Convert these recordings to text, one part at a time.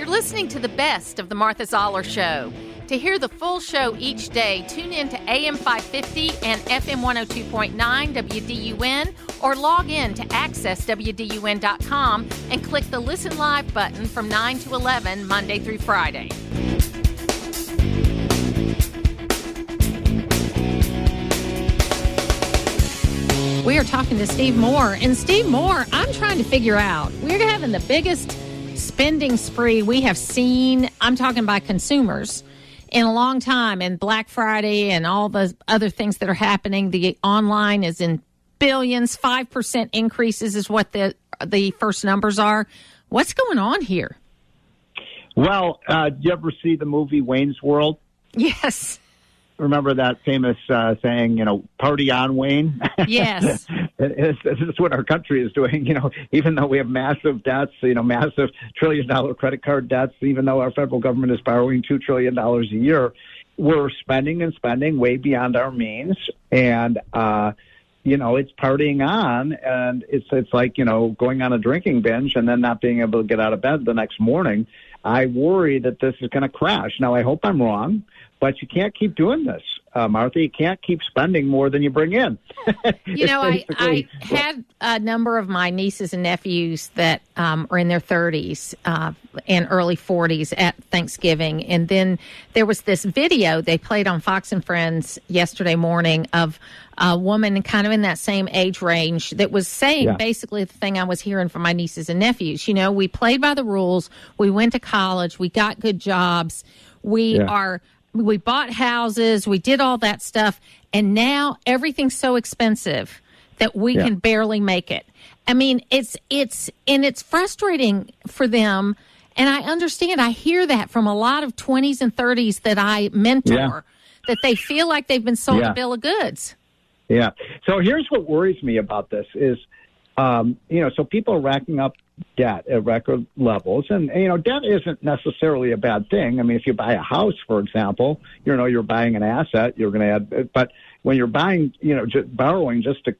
You're listening to the best of the Martha Zoller Show. To hear the full show each day, tune in to AM 550 and FM 102.9 WDUN or log in to accesswdun.com and click the Listen Live button from 9 to 11, Monday through Friday. We are talking to Steve Moore. And Steve Moore, I'm trying to figure out, we're having the biggest spending spree we have seen, I'm talking by consumers, in a long time. And Black Friday and all the other things that are happening, the online is in billions, 5% increases is what the first numbers are. What's going on here? Well, did you ever see the movie Wayne's World? Yes. Remember that famous saying, party on, Wayne? Yes. This is what our country is doing, even though we have massive debts, massive $1 trillion credit card debts, even though our federal government is borrowing $2 trillion a year, we're spending and spending way beyond our means. And, it's partying on, and it's like, going on a drinking binge and then not being able to get out of bed the next morning. I worry that this is going to crash. Now, I hope I'm wrong. But you can't keep doing this, Martha. You can't keep spending more than you bring in. I had a number of my nieces and nephews that are in their 30s and early 40s at Thanksgiving. And then there was this video they played on Fox and Friends yesterday morning of a woman kind of in that same age range that was saying basically the thing I was hearing from my nieces and nephews. We played by the rules. We went to college. We got good jobs. We bought houses, we did all that stuff, and now everything's so expensive that we can barely make it. I mean, it's frustrating for them, and I understand. I hear that from a lot of 20s and 30s that I mentor, that they feel like they've been sold a bill of goods. Yeah. So here's what worries me about this is, so people are racking up debt at record levels. And, debt isn't necessarily a bad thing. I mean, if you buy a house, for example, you're buying an asset, you're going to add, but when you're buying, just borrowing just to,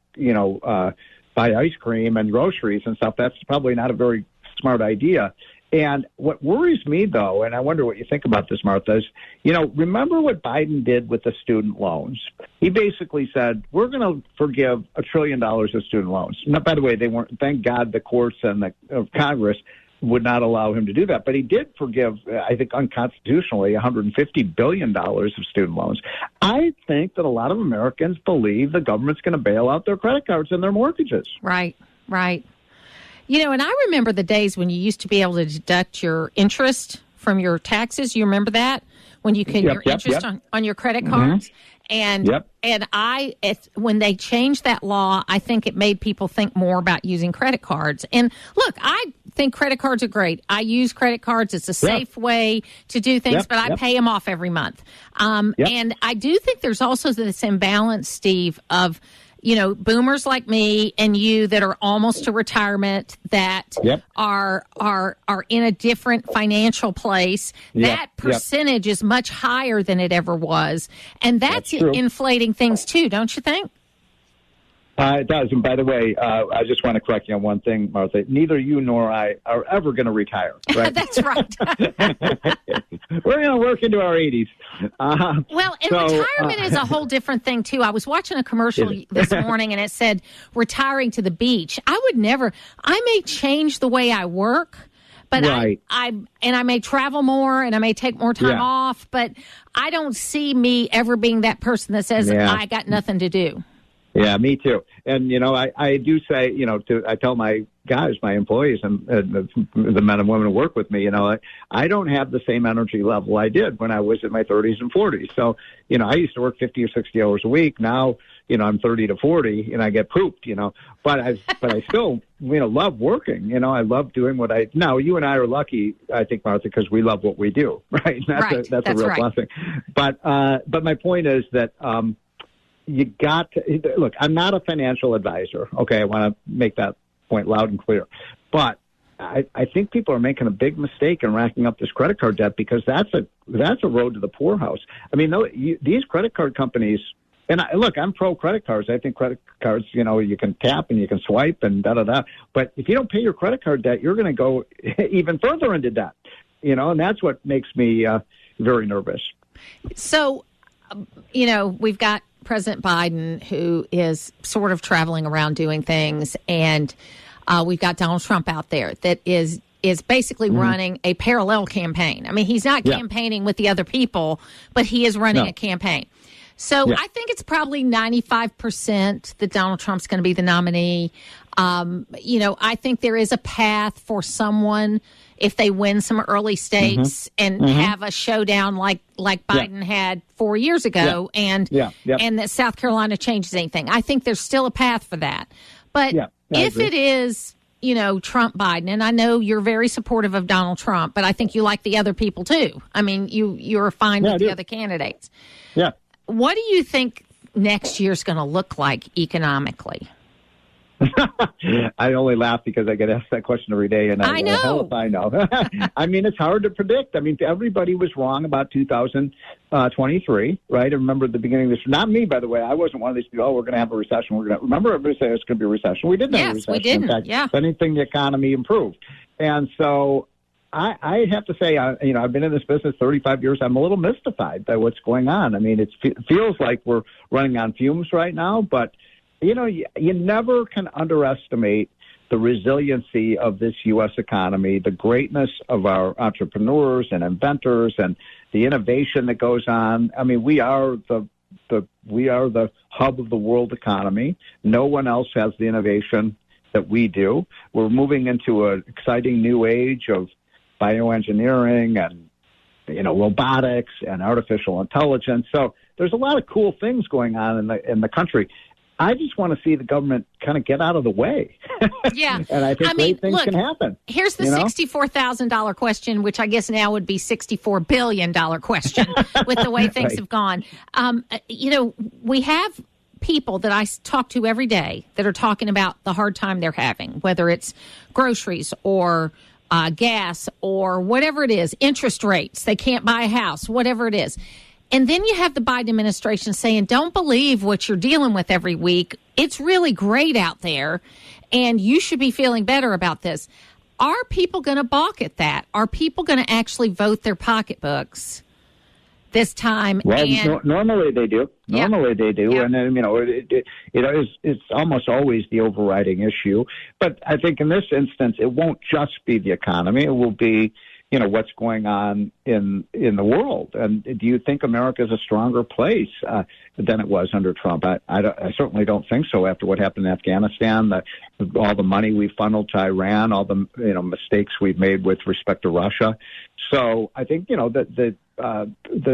buy ice cream and groceries and stuff, that's probably not a very smart idea. And what worries me, though, and I wonder what you think about this, Martha, is, remember what Biden did with the student loans? He basically said, we're going to forgive $1 trillion of student loans. Now, by the way, they weren't, thank God the courts and the Congress would not allow him to do that. But he did forgive, I think unconstitutionally, $150 billion of student loans. I think that a lot of Americans believe the government's going to bail out their credit cards and their mortgages. Right. And I remember the days when you used to be able to deduct your interest from your taxes. You remember that? When you can, your interest on your credit cards. And when they changed that law, I think it made people think more about using credit cards. And look, I think credit cards are great. I use credit cards. It's a safe way to do things, but I pay them off every month. And I do think there's also this imbalance, Steve, of boomers like me and you that are almost to retirement that are in a different financial place. That percentage is much higher than it ever was. And that's inflating things too, don't you think? It does. And by the way, I just want to correct you on one thing, Martha. Neither you nor I are ever going to retire. Right? That's right. We're going to work into our 80s. Retirement is a whole different thing, too. I was watching a commercial this morning, and it said retiring to the beach. I would never. I may change the way I work, but I may travel more, and I may take more time off, but I don't see me ever being that person that says, I got nothing to do. Yeah, me too. And, I do say, I tell my guys, my employees, and the men and women who work with me, I don't have the same energy level I did when I was in my 30s and 40s. So, I used to work 50 or 60 hours a week. Now, I'm 30 to 40 and I get pooped, but I still, love working. I love doing what now you and I are lucky, I think, Martha, because we love what we do, right? That's a real blessing. But my point is that, you got to look. I'm not a financial advisor. Okay, I want to make that point loud and clear. But I think people are making a big mistake in racking up this credit card debt because that's a road to the poorhouse. I mean, these credit card companies. And I'm pro credit cards. I think credit cards, you can tap and you can swipe and da-da-da. But if you don't pay your credit card debt, you're going to go even further into debt. and that's what makes me very nervous. So, we've got President Biden, who is sort of traveling around doing things, and we've got Donald Trump out there that is basically running a parallel campaign. I mean, he's not campaigning with the other people, but he is running a campaign. So I think it's probably 95% that Donald Trump's going to be the nominee. I think there is a path for someone, if they win some early states and have a showdown like Biden had 4 years ago, and that South Carolina changes anything. I think there's still a path for that. But if it is, Trump Biden, and I know you're very supportive of Donald Trump, but I think you like the other people too. I mean, you're fine with the other candidates. Yeah. What do you think next year's going to look like economically? I only laugh because I get asked that question every day, and I know. Hell if I know. I mean, it's hard to predict. I mean, everybody was wrong about 2023, right? I remember at the beginning of this. Not me, by the way. I wasn't one of these people. Oh, we're going to have a recession. Remember everybody said it's going to be a recession. We didn't have a recession. Yes, we didn't. In fact, if anything, the economy improved, and so. I have to say, I've been in this business 35 years. I'm a little mystified by what's going on. I mean, it feels like we're running on fumes right now, but, you never can underestimate the resiliency of this U.S. economy, the greatness of our entrepreneurs and inventors and the innovation that goes on. I mean, we are the hub of the world economy. No one else has the innovation that we do. We're moving into an exciting new age of bioengineering and, robotics and artificial intelligence. So there's a lot of cool things going on in the country. I just want to see the government kind of get out of the way. Yeah. And I think great things can happen. Here's the $64,000 question, which I guess now would be $64 billion question with the way things have gone. We have people that I talk to every day that are talking about the hard time they're having, whether it's groceries or gas or whatever it is, interest rates, they can't buy a house, whatever it is. And then you have the Biden administration saying, don't believe what you're dealing with every week. It's really great out there, and you should be feeling better about this. Are people going to balk at that? Are people going to actually vote their pocketbooks this time? Well, normally they do. Normally they do. Yep. And then, it's almost always the overriding issue. But I think in this instance, it won't just be the economy. It will be, what's going on in the world. And do you think America is a stronger place than it was under Trump? I certainly don't think so after what happened in Afghanistan, all the money we funneled to Iran, all the mistakes we've made with respect to Russia. So I think, the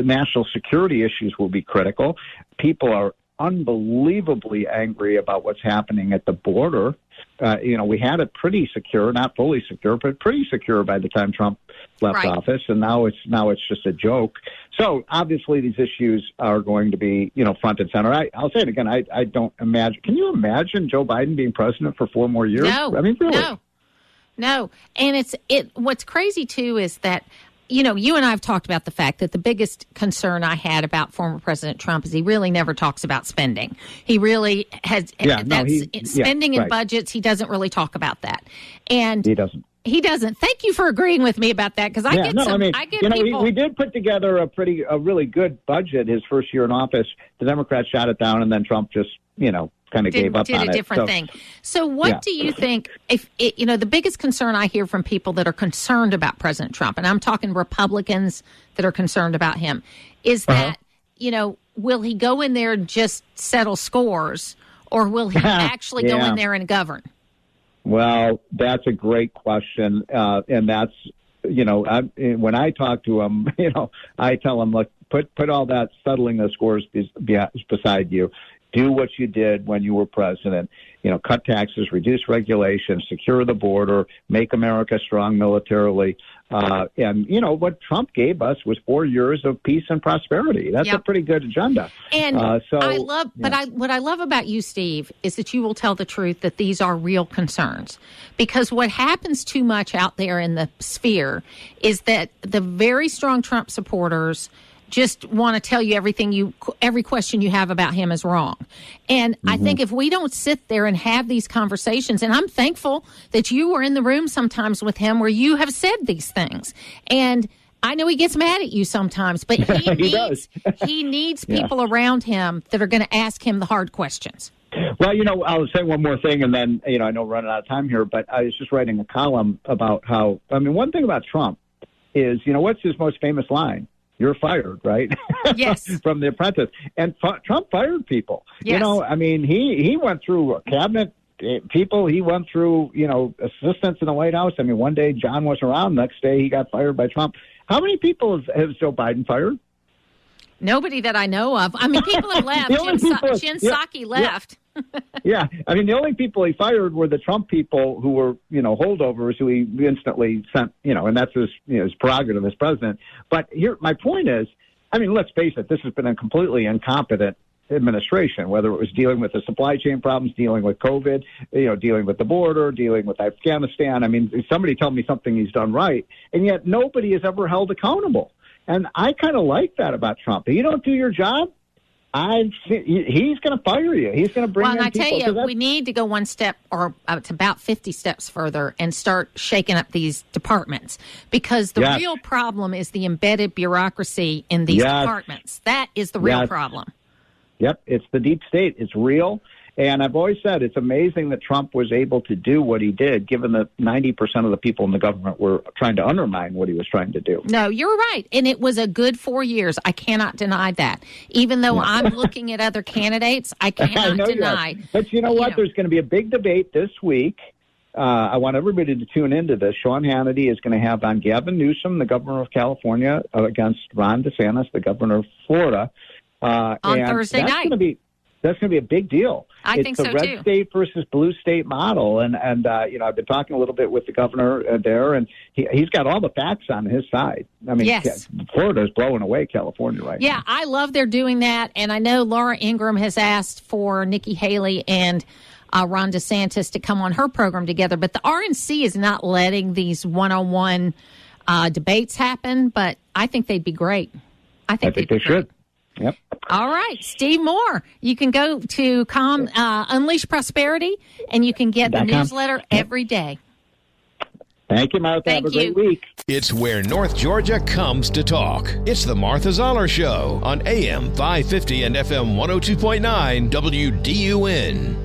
national security issues will be critical. People are unbelievably angry about what's happening at the border. We had it pretty secure, not fully secure, but pretty secure by the time Trump left office, and now it's just a joke. So obviously these issues are going to be, front and center. I'll say it again. I don't imagine. Can you imagine Joe Biden being president for 4 more years? No. I mean, really? No. And what's crazy too is that, you and I have talked about the fact that the biggest concern I had about former President Trump is he really never talks about spending. He really has spending and budgets. He doesn't really talk about that. And he doesn't. He doesn't. Thank you for agreeing with me about that, because I get people. We did put together a really good budget his first year in office. The Democrats shot it down, and then Trump just, kind of gave up on it. Did a different thing. So what do you think, the biggest concern I hear from people that are concerned about President Trump, and I'm talking Republicans that are concerned about him, is that, will he go in there and just settle scores, or will he actually go in there and govern? Well, that's a great question. And that's, when I talk to him, I tell him, look, put all that settling the scores beside you. Do what you did when you were president. Cut taxes, reduce regulations, secure the border, make America strong militarily. And what Trump gave us was 4 years of peace and prosperity. That's a pretty good agenda. And what I love about you, Steve, is that you will tell the truth that these are real concerns. Because what happens too much out there in the sphere is that the very strong Trump supporters just want to tell you every question you have about him is wrong. And I think if we don't sit there and have these conversations, and I'm thankful that you were in the room sometimes with him where you have said these things. And I know he gets mad at you sometimes, but he needs people around him that are going to ask him the hard questions. Well, I'll say one more thing, and then, I know we're running out of time here, but I was just writing a column about how, one thing about Trump is, what's his most famous line? You're fired, right? Yes. From The Apprentice. And Trump fired people. Yes. He went through cabinet people. He went through, assistants in the White House. One day John was around. Next day he got fired by Trump. How many people has Joe Biden fired? Nobody that I know of. People have left. Jen Psaki left. Yeah. The only people he fired were the Trump people who were, holdovers who he instantly sent, and that's his prerogative as president. But here, my point is, let's face it, this has been a completely incompetent administration, whether it was dealing with the supply chain problems, dealing with COVID, dealing with the border, dealing with Afghanistan. Somebody tell me something he's done right, and yet nobody is ever held accountable. And I kind of like that about Trump. If you don't do your job, he's going to fire you. He's going to bring in people. Well, and I tell you, we need to go one step, or it's about 50 steps further, and start shaking up these departments. Because the real problem is the embedded bureaucracy in these departments. That is the real problem. Yep, it's the deep state. It's real. And I've always said it's amazing that Trump was able to do what he did, given that 90% of the people in the government were trying to undermine what he was trying to do. No, you're right. And it was a good 4 years. I cannot deny that. Even though I'm looking at other candidates, I cannot deny. But you know what? There's going to be a big debate this week. I want everybody to tune into this. Sean Hannity is going to have on Gavin Newsom, the governor of California, against Ron DeSantis, the governor of Florida. On Thursday night. That's going to be a big deal. I think so, too. It's the red state versus blue state model. And I've been talking a little bit with the governor there, and he's got all the facts on his side. Yes. Florida is blowing away California right now. Yeah, I love they're doing that. And I know Laura Ingraham has asked for Nikki Haley and Ron DeSantis to come on her program together. But the RNC is not letting these one-on-one debates happen, but I think they'd be great. I think they should. Yep. All right, Steve Moore. You can go to Unleash Prosperity, and you can get the newsletter every day. Thank you, Martha. Have a great week. It's where North Georgia comes to talk. It's the Martha Zoller Show on AM 550 and FM 102.9 WDUN.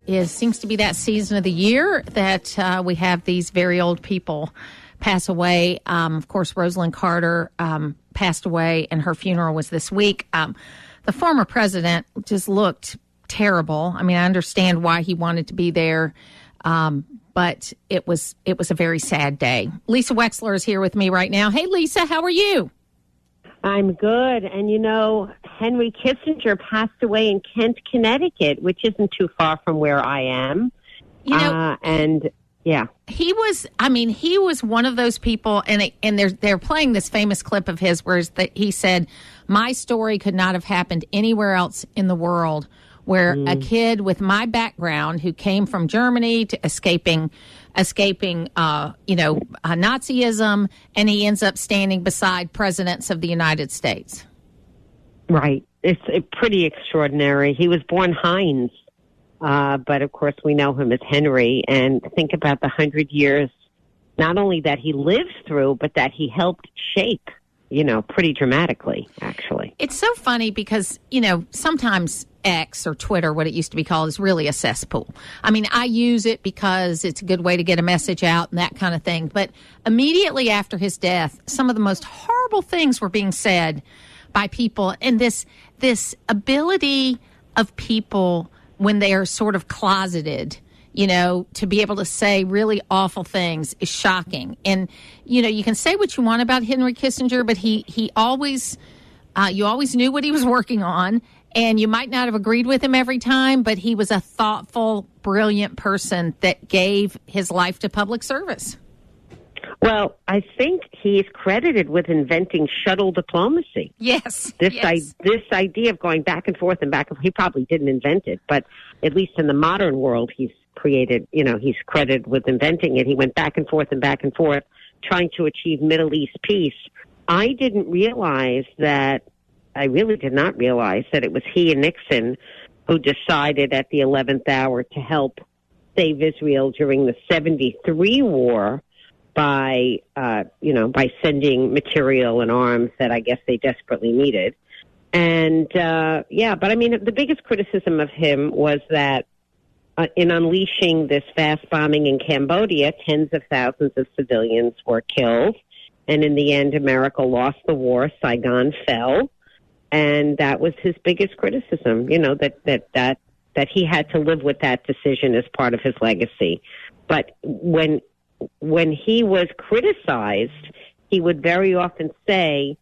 It seems to be that season of the year that we have these very old people pass away. Of course, Rosalind Carter passed away, and her funeral was this week. The former president just looked terrible. I understand why he wanted to be there, but it was a very sad day. Lisa Wexler is here with me right now. Hey, Lisa, how are you? I'm good. And, Henry Kissinger passed away in Kent, Connecticut, which isn't too far from where I am. Yeah. He was one of those people, and they're playing this famous clip of his where he said, my story could not have happened anywhere else in the world, where a kid with my background who came from Germany to escaping Nazism, and he ends up standing beside presidents of the United States. Right. It's pretty extraordinary. He was born Heinz. But, of course, we know him as Henry. And think about the 100 years, not only that he lived through, but that he helped shape, pretty dramatically, actually. It's so funny because, sometimes X or Twitter, what it used to be called, is really a cesspool. I use it because it's a good way to get a message out and that kind of thing. But immediately after his death, some of the most horrible things were being said by people. And this ability of people, when they are sort of closeted, to be able to say really awful things is shocking. And, you can say what you want about Henry Kissinger, but he always, you always knew what he was working on, and you might not have agreed with him every time, but he was a thoughtful, brilliant person that gave his life to public service. Well, I think he's credited with inventing shuttle diplomacy. Yes. This idea of going back and forth, he probably didn't invent it, but at least in the modern world, he's created, he's credited with inventing it. He went back and forth, trying to achieve Middle East peace I didn't realize that, I really did not realize that it was he and Nixon who decided at the 11th hour to help save Israel during the 73 war by sending material and arms that I guess they desperately needed. And, but I mean, the biggest criticism of him was that in unleashing this vast bombing in Cambodia, tens of thousands of civilians were killed. And in the end, America lost the war. Saigon fell. And that was his biggest criticism, that he had to live with that decision as part of his legacy. But when he was criticized, he would very often say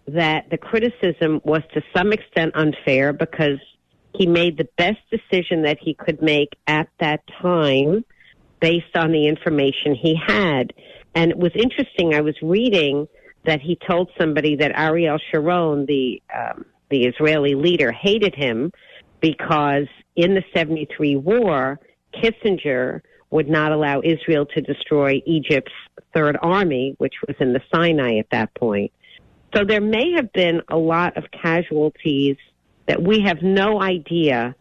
that the criticism was to some extent unfair because he made the best decision that he could make at that time based on the information he had. And it was interesting. I was reading that he told somebody that Ariel Sharon, the Israeli leader, hated him because in the 73 war, Kissinger would not allow Israel to destroy Egypt's Third Army, which was in the Sinai at that point. So there may have been a lot of casualties that we have no idea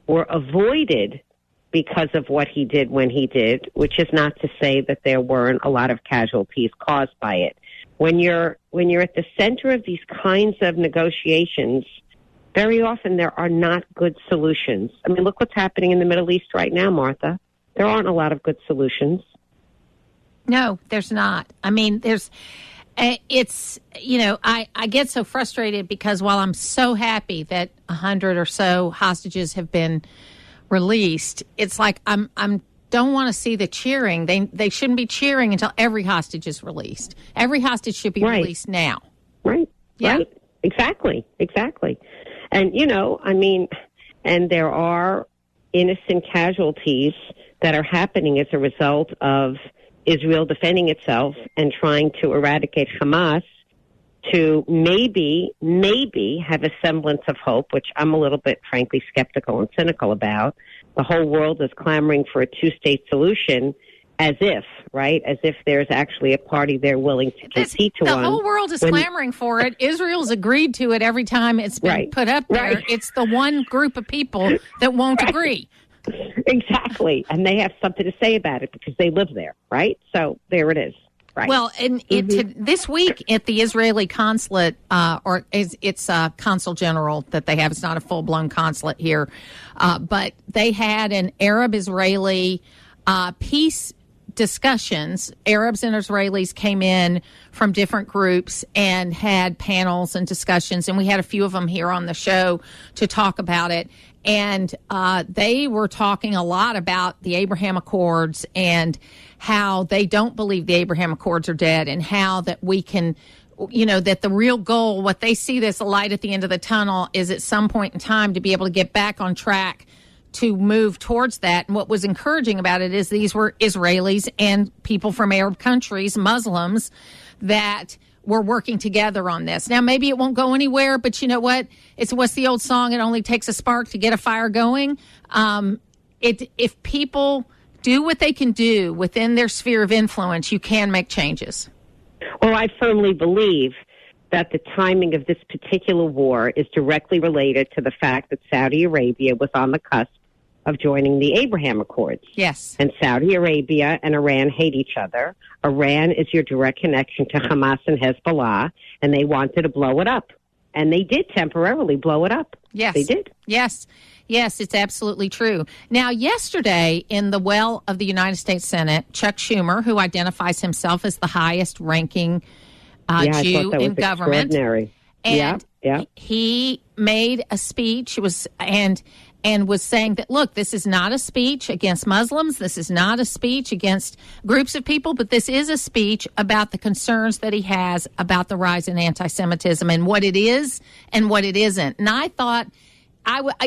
were avoided because of what he did when he did, which is not to say that there weren't a lot of casualties caused by it. When you're at the center of these kinds of negotiations, very often there are not good solutions. I mean, look what's happening in the Middle East right now, Martha. There aren't a lot of good solutions. No, there's not. I mean, I get so frustrated because while I'm so happy that 100 or so hostages have been released, it's like I'm don't want to see the cheering. They shouldn't be cheering until every hostage is released. Every hostage should be released now. Right. Yeah. Right. Exactly. And, and there are innocent casualties that are happening as a result of Israel defending itself and trying to eradicate Hamas to maybe have a semblance of hope, which I'm a little bit, frankly, skeptical and cynical about. The whole world is clamoring for a two-state solution as if there's actually a party there willing to concede to one. The whole world is clamoring for it. Israel's agreed to it every time it's been put up there. Right. It's the one group of people that won't agree. Exactly. And they have something to say about it because they live there, right? So there it is. Right. Well, and this week at the Israeli consulate, it's a consul general that they have. It's not a full-blown consulate here. But they had an Arab-Israeli peace discussions. Arabs and Israelis came in from different groups and had panels and discussions, and we had a few of them here on the show to talk about it. And they were talking a lot about the Abraham Accords and how they don't believe the Abraham Accords are dead, and how that we can, that the real goal, what they see this light at the end of the tunnel, is at some point in time to be able to get back on track to move towards that. And what was encouraging about it is these were Israelis and people from Arab countries, Muslims, that were working together on this. Now, maybe it won't go anywhere, but you know what? What's the old song? It only takes a spark to get a fire going. If people do what they can do within their sphere of influence, you can make changes. Well, I firmly believe that the timing of this particular war is directly related to the fact that Saudi Arabia was on the cusp of joining the Abraham Accords. Yes. And Saudi Arabia and Iran hate each other. Iran is your direct connection to Hamas and Hezbollah, and they wanted to blow it up. And they did temporarily blow it up. Yes. They did. Yes. Yes, it's absolutely true. Now, yesterday, in the well of the United States Senate, Chuck Schumer, who identifies himself as the highest-ranking Jew in government, and he made a speech. And was saying that, look, this is not a speech against Muslims. This is not a speech against groups of people, but this is a speech about the concerns that he has about the rise in anti-Semitism and what it is and what it isn't. And I thought,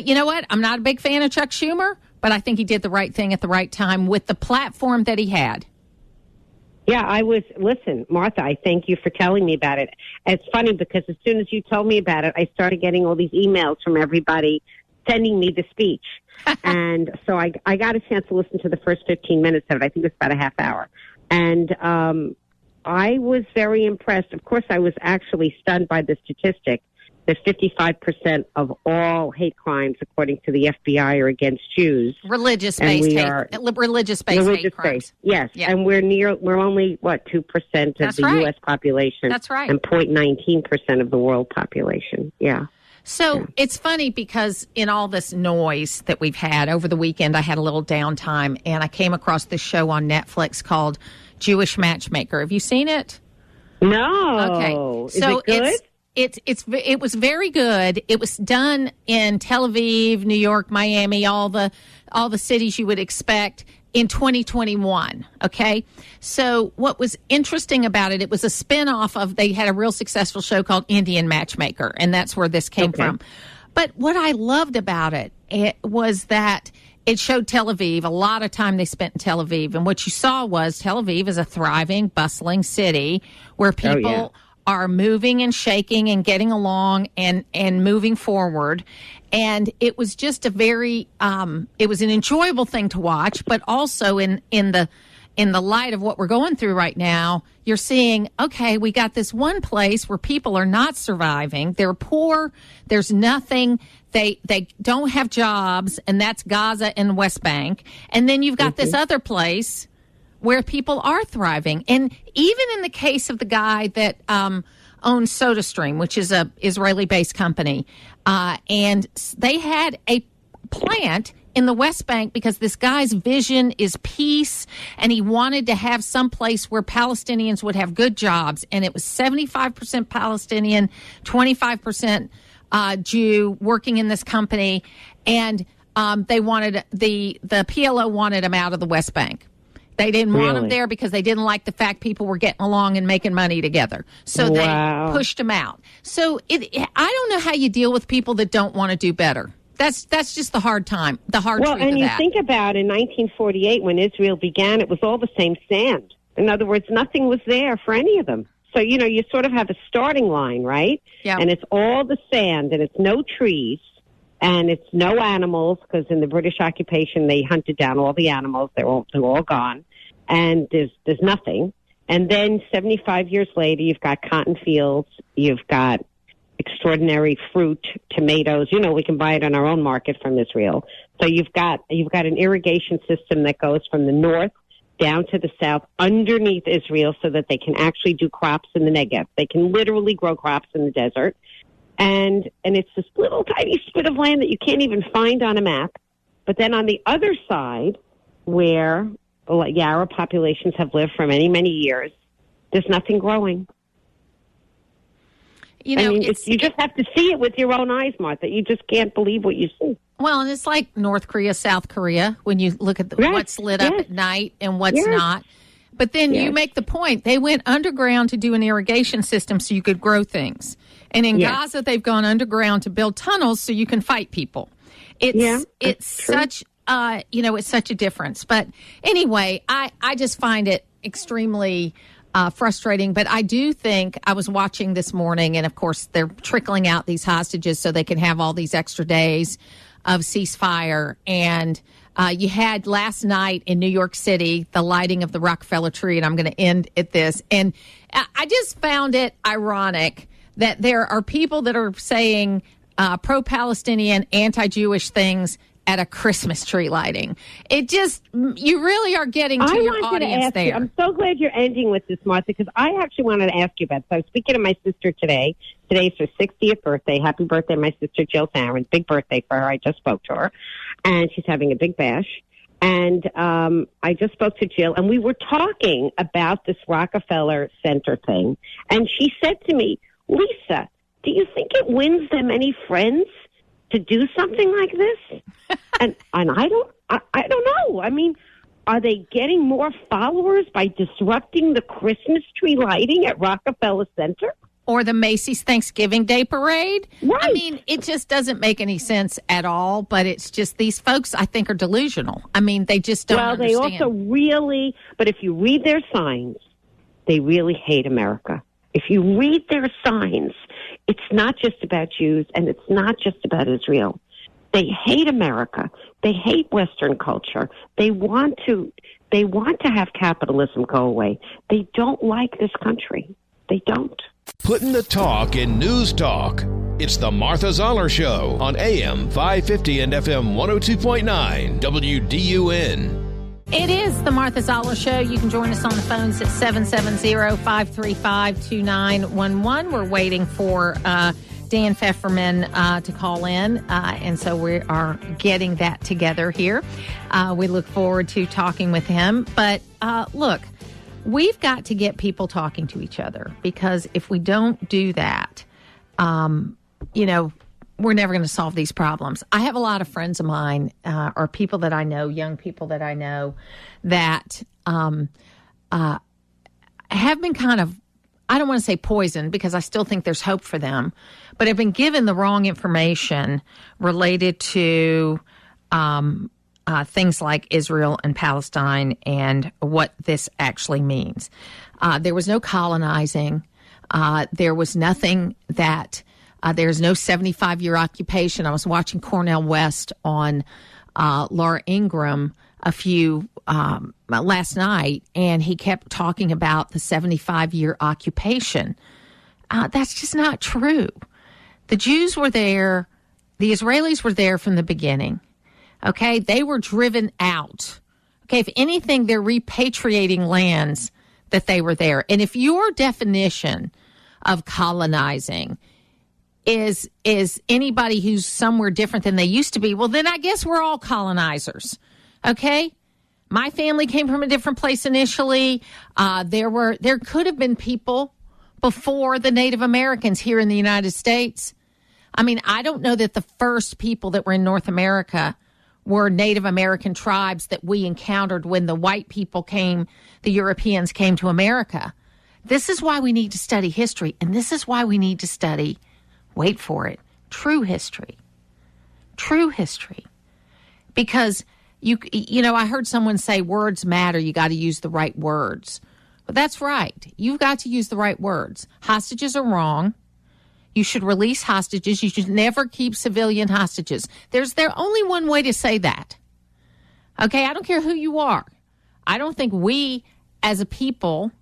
you know what? I'm not a big fan of Chuck Schumer, but I think he did the right thing at the right time with the platform that he had. Yeah, listen, Martha, I thank you for telling me about it. It's funny because as soon as you told me about it, I started getting all these emails from everybody sending me the speech. And so I got a chance to listen to the first 15 minutes of it. I think it was about a half hour. And I was very impressed. Of course, I was actually stunned by the statistic that 55% of all hate crimes, according to the FBI, are against Jews. Religious-based hate crimes. Yes, yeah. And we're only, 2% of the U.S. population. That's right. And 0.19% of the world population. Yeah. So it's funny because in all this noise that we've had over the weekend, I had a little downtime, and I came across this show on Netflix called Jewish Matchmaker. Have you seen it? No. Okay. So is it good? It was very good. It was done in Tel Aviv, New York, Miami, all the cities you would expect in 2021. Okay. So what was interesting about it, it was a spinoff of, they had a real successful show called Indian Matchmaker, and that's where this came from. But what I loved about it was that it showed Tel Aviv. A lot of time they spent in Tel Aviv. And what you saw was Tel Aviv is a thriving, bustling city where people are moving and shaking and getting along and moving forward. And it was just a very, it was an enjoyable thing to watch, but also in the light of what we're going through right now, you're seeing, okay, we got this one place where people are not surviving. They're poor. There's nothing. They don't have jobs, and that's Gaza and West Bank. And then you've got this other place where people are thriving. And even in the case of the guy that owns SodaStream, which is a Israeli-based company, and they had a plant in the West Bank because this guy's vision is peace, and he wanted to have some place where Palestinians would have good jobs. And it was 75% Palestinian, 25% Jew working in this company. And they wanted the PLO wanted him out of the West Bank. They didn't want him there because they didn't like the fact people were getting along and making money together. So they pushed him out. So I don't know how you deal with people that don't want to do better. That's just the hard time, the hard truth of that. Well, and you think about in 1948 when Israel began, it was all the same sand. In other words, nothing was there for any of them. So, you sort of have a starting line, right? Yeah. And it's all the sand, and it's no trees, and it's no animals, because in the British occupation, they hunted down all the animals. They're all gone. And there's nothing. And then 75 years later, you've got cotton fields, you've got extraordinary fruit, tomatoes. We can buy it on our own market from Israel. So you've got an irrigation system that goes from the north down to the south underneath Israel so that they can actually do crops in the Negev. They can literally grow crops in the desert. And it's this little tiny spit of land that you can't even find on a map. But then on the other side, where Arab populations have lived for many, many years, there's nothing growing. You just have to see it with your own eyes, Martha. You just can't believe what you see. Well, and it's like North Korea, South Korea, when you look at what's lit up at night and what's not. But then you make the point. They went underground to do an irrigation system so you could grow things. And in Gaza, they've gone underground to build tunnels so you can fight people. It's such a difference. But anyway, I just find it extremely frustrating. But I do think I was watching this morning, and of course they're trickling out these hostages so they can have all these extra days of ceasefire. And you had last night in New York City the lighting of the Rockefeller tree, and I'm going to end at this. And I just found it ironic that there are people that are saying pro-Palestinian, anti-Jewish things at a Christmas tree lighting. It just, you really are getting to your audience there. I'm so glad you're ending with this, Martha, because I actually wanted to ask you about this. I was speaking to my sister today. Today's her 60th birthday. Happy birthday, my sister Jill Tarrant. Big birthday for her. I just spoke to her. And she's having a big bash. And I just spoke to Jill, and we were talking about this Rockefeller Center thing. And she said to me, Lisa, do you think it wins them any friends to do something like this? and I don't know. I mean, are they getting more followers by disrupting the Christmas tree lighting at Rockefeller Center? Or the Macy's Thanksgiving Day Parade? Right. I mean, it just doesn't make any sense at all, but it's just these folks, I think, are delusional. I mean, they just don't understand. Well, they also really, but if you read their signs, they really hate America. If you read their signs, it's not just about Jews and it's not just about Israel. They hate America. They hate Western culture. They want to They want to have capitalism go away. They don't like this country. They don't. Putting the talk in news talk. It's the Martha Zoller Show on AM 550 and FM 102.9 WDUN. It is the Martha Zoller Show. You can join us on the phones at 770-535-2911. We're waiting for Dan Pfefferman to call in, and so we are getting that together here. We look forward to talking with him. But look, we've got to get people talking to each other, because if we don't do that, we're never going to solve these problems. I have a lot of friends of mine, or people that I know, young people that I know, that have been kind of, I don't want to say poisoned, because I still think there's hope for them, but have been given the wrong information related to things like Israel and Palestine and what this actually means. There was no colonizing. There was nothing that... there's no 75-year occupation. I was watching Cornel West on Laura Ingraham last night, and he kept talking about the 75-year occupation. That's just not true. The Jews were there. The Israelis were there from the beginning. Okay? They were driven out. Okay? If anything, they're repatriating lands that they were there. And if your definition of colonizing is anybody who's somewhere different than they used to be, well, then I guess we're all colonizers. Okay? My family came from a different place initially. There could have been people before the Native Americans here in the United States. I mean, I don't know that the first people that were in North America were Native American tribes that we encountered when the white people came, the Europeans came to America. This is why we need to study history, and this is why we need to study, wait for it, true history. True history. Because, I heard someone say words matter, you got to use the right words. But that's right. You've got to use the right words. Hostages are wrong. You should release hostages. You should never keep civilian hostages. There's only one way to say that. Okay, I don't care who you are. I don't think we, as a people,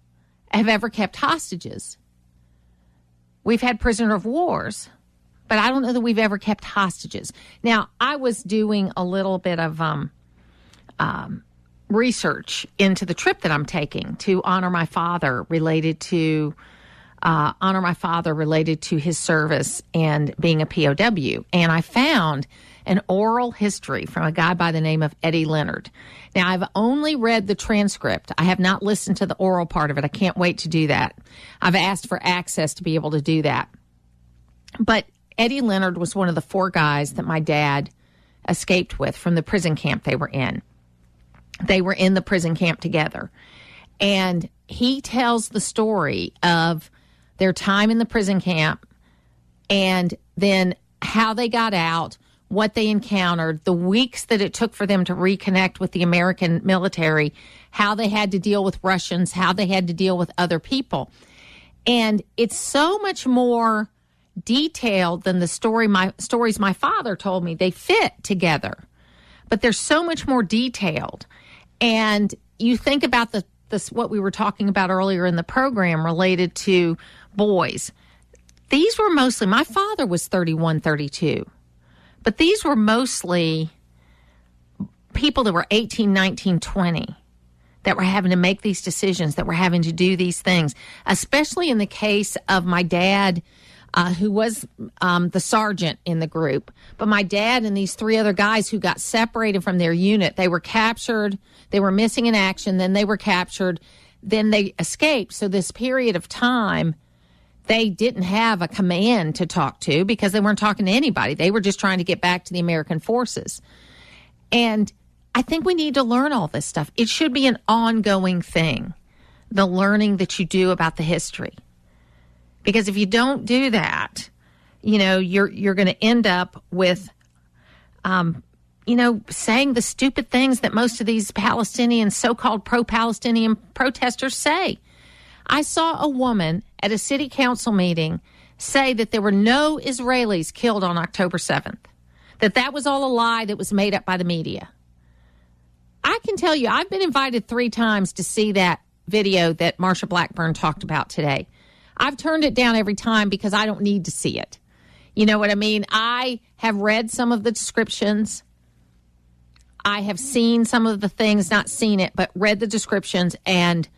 have ever kept hostages. We've had prisoner of wars, but I don't know that we've ever kept hostages. Now, I was doing a little bit of research into the trip that I'm taking to honor my father related to his service and being a POW. And I found an oral history from a guy by the name of Eddie Leonard. Now, I've only read the transcript. I have not listened to the oral part of it. I can't wait to do that. I've asked for access to be able to do that. But Eddie Leonard was one of the 4 guys that my dad escaped with from the prison camp they were in. They were in the prison camp together. And he tells the story of their time in the prison camp and then how they got out, what they encountered, the weeks that it took for them to reconnect with the American military, how they had to deal with Russians, how they had to deal with other people. And it's so much more detailed than the stories my father told me. They fit together, but they're so much more detailed. And you think about this what we were talking about earlier in the program related to boys. These were mostly, my father was 31, 32, but these were mostly people that were 18, 19, 20 that were having to make these decisions, that were having to do these things, especially in the case of my dad, who was the sergeant in the group. But my dad and these 3 other guys who got separated from their unit, they were captured, they were missing in action, then they were captured, then they escaped. So this period of time, they didn't have a command to talk to because they weren't talking to anybody. They were just trying to get back to the American forces. And I think we need to learn all this stuff. It should be an ongoing thing, the learning that you do about the history. Because if you don't do that, you're going to end up with, saying the stupid things that most of these Palestinian, so-called pro-Palestinian protesters say. I saw a woman at a city council meeting say that there were no Israelis killed on October 7th, that was all a lie that was made up by the media. I can tell you, I've been invited 3 times to see that video that Marsha Blackburn talked about today. I've turned it down every time because I don't need to see it. You know what I mean? I have read some of the descriptions. I have seen some of the things, not seen it, but read the descriptions and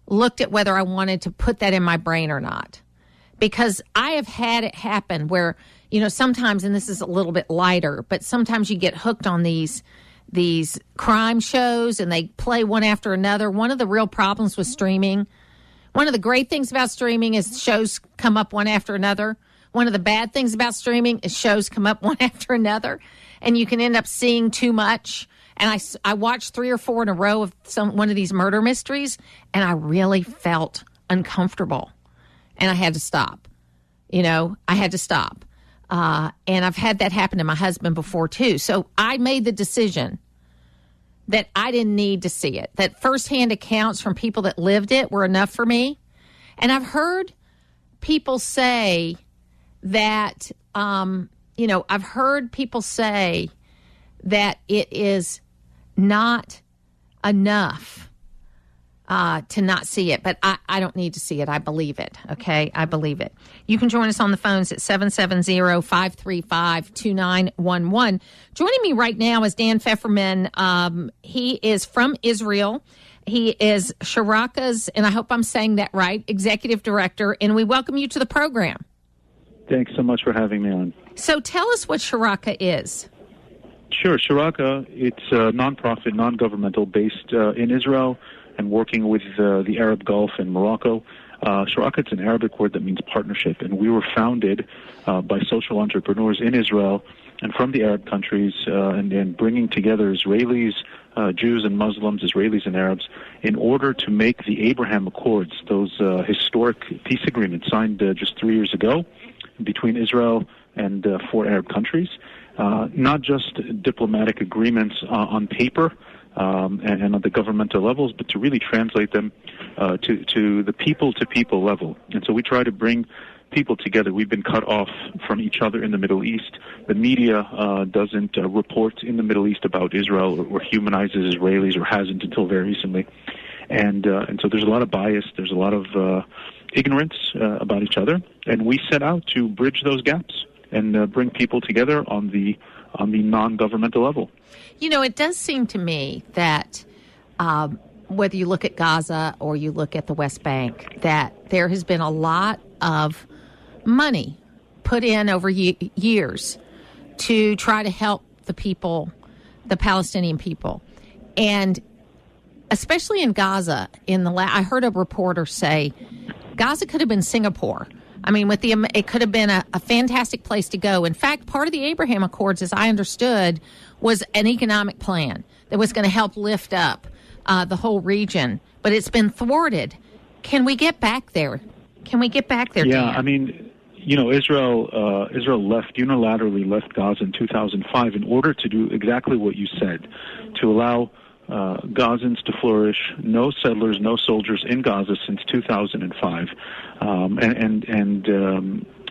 looked at whether I wanted to put that in my brain or not. Because I have had it happen where, you know, sometimes, and this is a little bit lighter, but sometimes you get hooked on these crime shows and they play one after another. One of the real problems with streaming, one of the great things about streaming is shows come up one after another. One of the bad things about streaming is shows come up one after another, and you can end up seeing too much. And I watched 3 or 4 in a row of one of these murder mysteries, and I really felt uncomfortable, and I had to stop. You know, I had to stop. And I've had that happen to my husband before, too. So I made the decision that I didn't need to see it, that firsthand accounts from people that lived it were enough for me. And I've heard people say that, I've heard people say that it is not enough to not see it, but I don't need to see it. I believe it, okay? I believe it. You can join us on the phones at 770-535-2911. Joining me right now is Dan Pfefferman. He is from Israel. He is Sharaka's, and I hope I'm saying that right, executive director, and we welcome you to the program. Thanks so much for having me on. So tell us what Sharaka is. Sure. Sharaka, it's a nonprofit, non-governmental, based in Israel and working with the Arab Gulf and Morocco. Sharaka, it's an Arabic word that means partnership, and we were founded by social entrepreneurs in Israel and from the Arab countries, and bringing together Israelis, Jews and Muslims, Israelis and Arabs, in order to make the Abraham Accords, those historic peace agreements signed just 3 years ago between Israel and 4 Arab countries, not just diplomatic agreements on paper and on the governmental levels, but to really translate them to the people-to-people level. And so we try to bring people together. We've been cut off from each other in the Middle East. The media doesn't report in the Middle East about Israel or humanizes Israelis, or hasn't until very recently. And so there's a lot of bias. There's a lot of ignorance about each other, and we set out to bridge those gaps and bring people together on the non-governmental level. You know, it does seem to me that whether you look at Gaza or you look at the West Bank, that there has been a lot of money put in over years to try to help the people, the Palestinian people, and especially in Gaza. I heard a reporter say Gaza could have been Singapore. I mean, it could have been a fantastic place to go. In fact, part of the Abraham Accords, as I understood, was an economic plan that was going to help lift up the whole region. But it's been thwarted. Can we get back there? Yeah, Dan? I mean, you know, Israel unilaterally left Gaza in 2005 in order to do exactly what you said, to allow Gazans to flourish. No settlers, no soldiers in Gaza since 2005,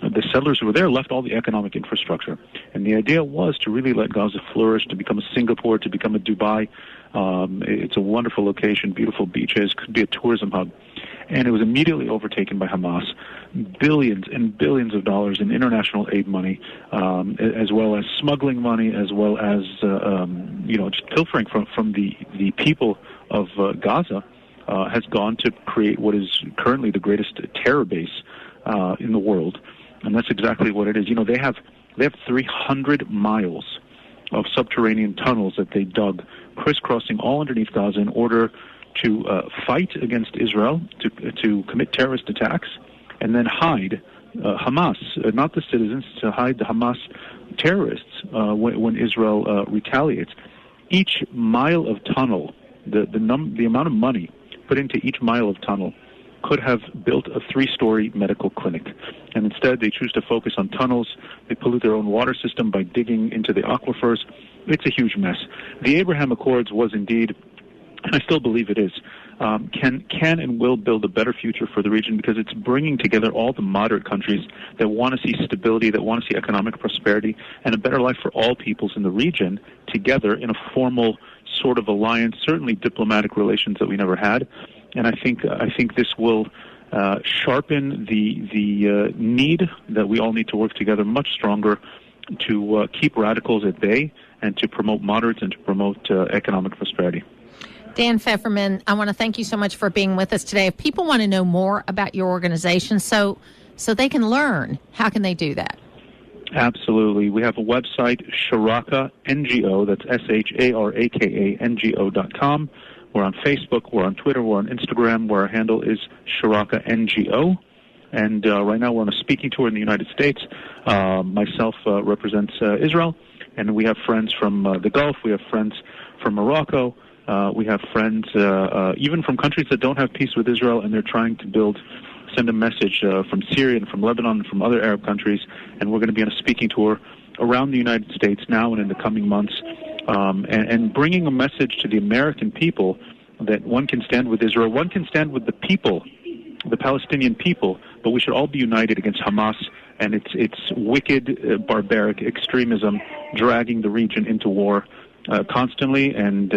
the settlers who were there left all the economic infrastructure. And the idea was to really let Gaza flourish, to become a Singapore, to become a Dubai. It's a wonderful location, beautiful beaches, could be a tourism hub. And it was immediately overtaken by Hamas. Billions and billions of dollars in international aid money, as well as smuggling money, as well as just pilfering from the people of Gaza, has gone to create what is currently the greatest terror base in the world. And that's exactly what it is. You know, they have 300 miles of subterranean tunnels that they dug, crisscrossing all underneath Gaza in order to fight against Israel, to commit terrorist attacks, and then hide Hamas, not the citizens, to hide the Hamas terrorists when Israel retaliates. Each mile of tunnel, the amount of money put into each mile of tunnel could have built a 3-story medical clinic. And instead, they choose to focus on tunnels. They pollute their own water system by digging into the aquifers. It's a huge mess. The Abraham Accords was indeed, and I still believe it is, can and will build a better future for the region, because it's bringing together all the moderate countries that want to see stability, that want to see economic prosperity, and a better life for all peoples in the region together in a formal sort of alliance, certainly diplomatic relations that we never had. And I think this will sharpen the need that we all need to work together much stronger to keep radicals at bay and to promote moderates and to promote economic prosperity. Dan Pfefferman, I want to thank you so much for being with us today. If people want to know more about your organization so they can learn, how can they do that? Absolutely. We have a website, Sharaka NGO, that's SHARAKA NGO.com. We're on Facebook, we're on Twitter, we're on Instagram, where our handle is Sharaka NGO. And right now we're on a speaking tour in the United States. Myself represents Israel, and we have friends from the Gulf, we have friends from Morocco, we have friends even from countries that don't have peace with Israel, and they're trying to send a message from Syria and from Lebanon and from other Arab countries. And we're going to be on a speaking tour around the United States now and in the coming months, and bringing a message to the American people that one can stand with Israel, one can stand with the people, the Palestinian people, but we should all be united against Hamas and its wicked, barbaric extremism dragging the region into war constantly. And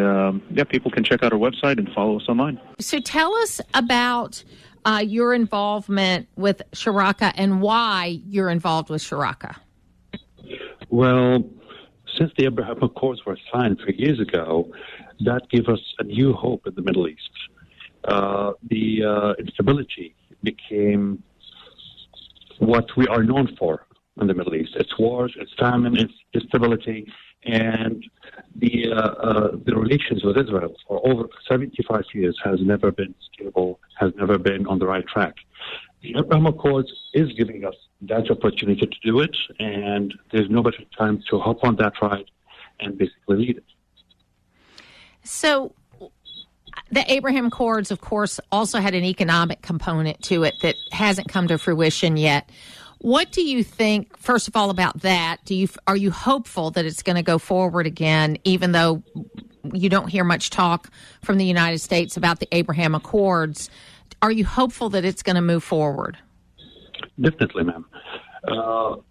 people can check out our website and follow us online. So tell us about your involvement with Sharaka and why you're involved with Sharaka. Well, since the Abraham Accords were signed 3 years ago, that gave us a new hope in the Middle East. The instability became what we are known for in the Middle East. It's wars, it's famine, it's instability, and the relations with Israel for over 75 years has never been stable, has never been on the right track. The Abraham Accords is giving us that opportunity to do it, and there's no better time to hop on that ride and basically lead it. So the Abraham Accords, of course, also had an economic component to it that hasn't come to fruition yet. What do you think, first of all, about that? Are you hopeful that it's going to go forward again, even though you don't hear much talk from the United States about the Abraham Accords? Are you hopeful that it's going to move forward? Definitely, ma'am.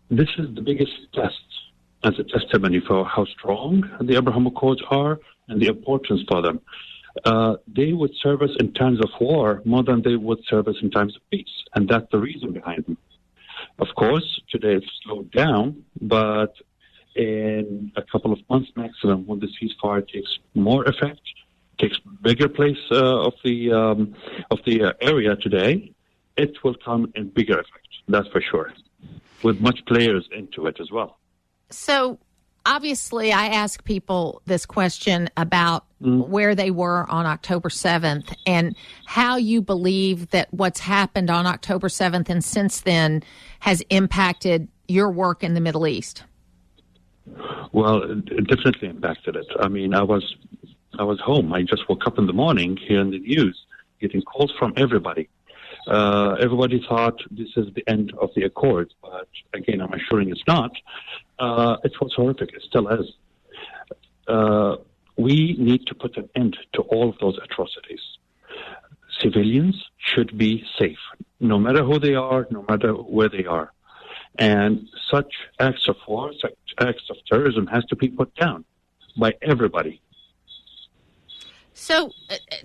This is the biggest test as a testimony for how strong the Abraham Accords are and the importance for them. They would serve us in times of war more than they would serve us in times of peace, and that's the reason behind them. Of course, today it's slowed down, but in a couple of months maximum, when the ceasefire takes more effect, takes bigger place of the area today, it will come in bigger effect. That's for sure, with much players into it as well. So, obviously, I ask people this question about where they were on October 7th and how you believe that what's happened on October 7th and since then has impacted your work in the Middle East. Well, it definitely impacted it. I mean, I was home. I just woke up in the morning hearing the news, getting calls from everybody. Everybody thought this is the end of the Accords, but again, I'm assuring it's not. It was horrific. It still is. We need to put an end to all of those atrocities. Civilians should be safe, no matter who they are, no matter where they are. And such acts of war, such acts of terrorism has to be put down by everybody. So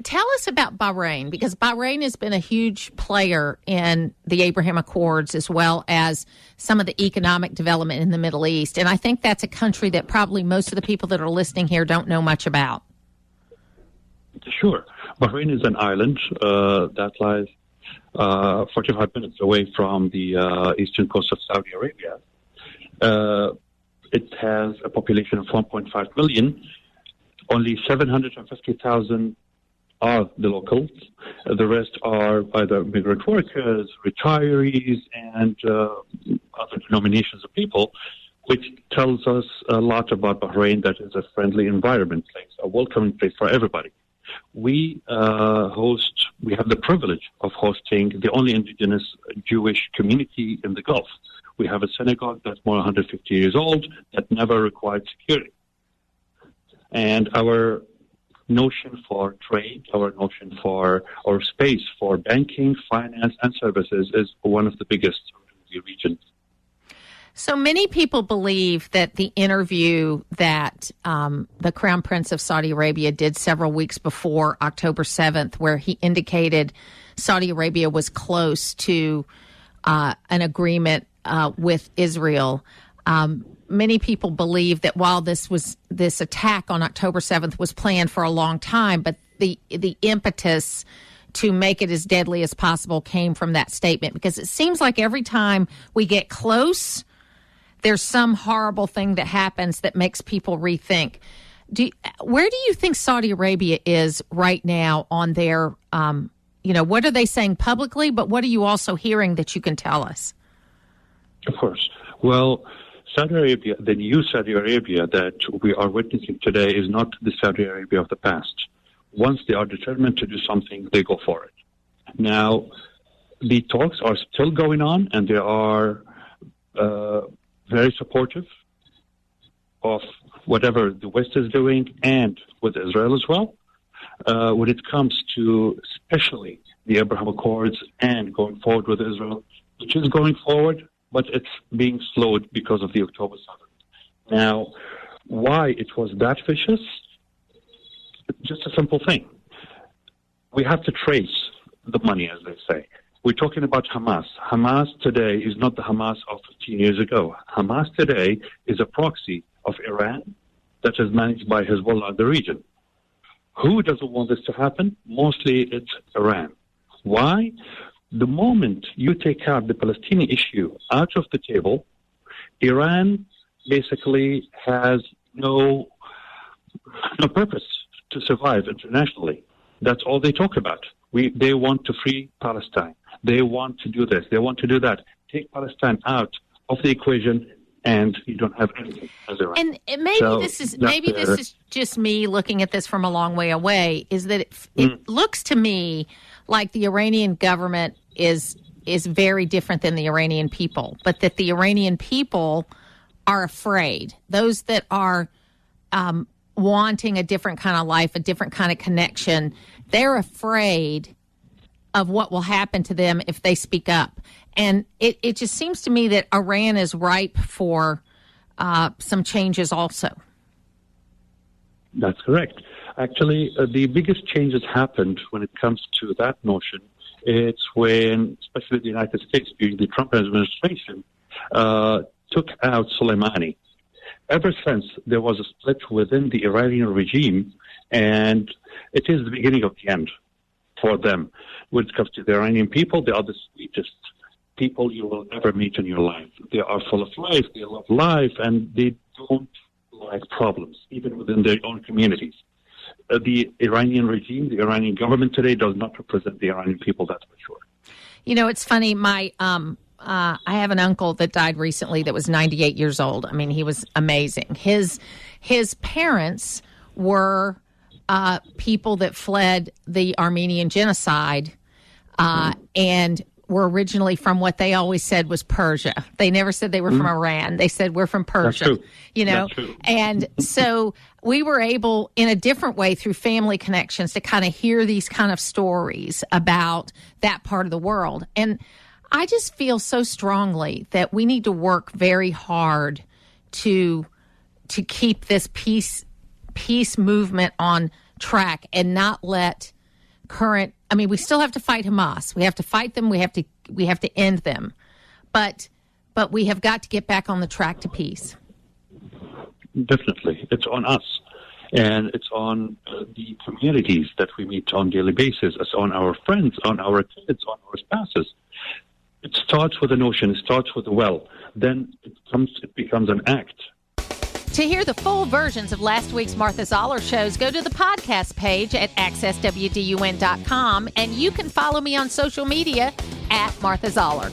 tell us about Bahrain, because Bahrain has been a huge player in the Abraham Accords as well as some of the economic development in the Middle East. And I think that's a country that probably most of the people that are listening here don't know much about. Sure. Bahrain is an island that lies 45 minutes away from the eastern coast of Saudi Arabia. It has a population of 1.5 million. Only 750,000 are the locals. The rest are either migrant workers, retirees, and other denominations of people, which tells us a lot about Bahrain, that is a friendly environment place, a welcoming place for everybody. We have the privilege of hosting the only indigenous Jewish community in the Gulf. We have a synagogue that's more than 150 years old that never required security. And our notion for trade, our notion for our space for banking, finance, and services is one of the biggest in the region. So many people believe that the interview that the Crown Prince of Saudi Arabia did several weeks before October 7th, where he indicated Saudi Arabia was close to an agreement with Israel. Many people believe that while this attack on October 7th was planned for a long time, but the impetus to make it as deadly as possible came from that statement, because it seems like every time we get close, there's some horrible thing that happens that makes people rethink. Where do you think Saudi Arabia is right now on their, what are they saying publicly, but what are you also hearing that you can tell us? Of course. Well, Saudi Arabia, the new Saudi Arabia that we are witnessing today is not the Saudi Arabia of the past. Once they are determined to do something, they go for it. Now, the talks are still going on, and they are very supportive of whatever the West is doing and with Israel as well. When it comes to especially the Abraham Accords and going forward with Israel, which is going forward, but it's being slowed because of the October 7th. Now, why it was that vicious? Just a simple thing. We have to trace the money, as they say. We're talking about Hamas. Hamas today is not the Hamas of 15 years ago. Hamas today is a proxy of Iran that is managed by Hezbollah in the region. Who doesn't want this to happen? Mostly it's Iran. Why? The moment you take out the Palestinian issue out of the table, Iran basically has no purpose to survive internationally. That's all they talk about. They want to free Palestine. They want to do this. They want to do that. Take Palestine out of the equation, and you don't have anything as Iran. And this is just me looking at this from a long way away. Is that it looks to me like the Iranian government is very different than the Iranian people, but that the Iranian people are afraid. Those that are wanting a different kind of life, a different kind of connection, they're afraid of what will happen to them if they speak up. And it just seems to me that Iran is ripe for some changes also. That's correct. Actually, the biggest changes happened when it comes to that notion. It's when, especially the United States during the Trump administration, took out Soleimani. Ever since, there was a split within the Iranian regime, and it is the beginning of the end for them. When it comes to the Iranian people, they are the sweetest people you will ever meet in your life. They are full of life, they love life, and they don't like problems, even within their own communities. The Iranian regime, the Iranian government today does not represent the Iranian people, that's for sure. You know, it's funny, I have an uncle that died recently that was 98 years old. I mean, he was amazing. His parents were people that fled the Armenian genocide and were originally from what they always said was Persia. They never said they were from Iran. They said we're from Persia. That's true. You know, That's true. And so we were able, in a different way, through family connections, to kind of hear these kind of stories about that part of the world. And I just feel so strongly that we need to work very hard to keep this peace movement on track and not let current. I mean, we still have to fight Hamas. We have to fight them. We have to end them, but we have got to get back on the track to peace. Definitely, it's on us, and it's on the communities that we meet on a daily basis. It's on our friends, on our kids, on our spouses. It starts with a notion. It starts with a will. Then it becomes an act. To hear the full versions of last week's Martha Zoller shows, go to the podcast page at accesswdun.com, and you can follow me on social media at Martha Zoller.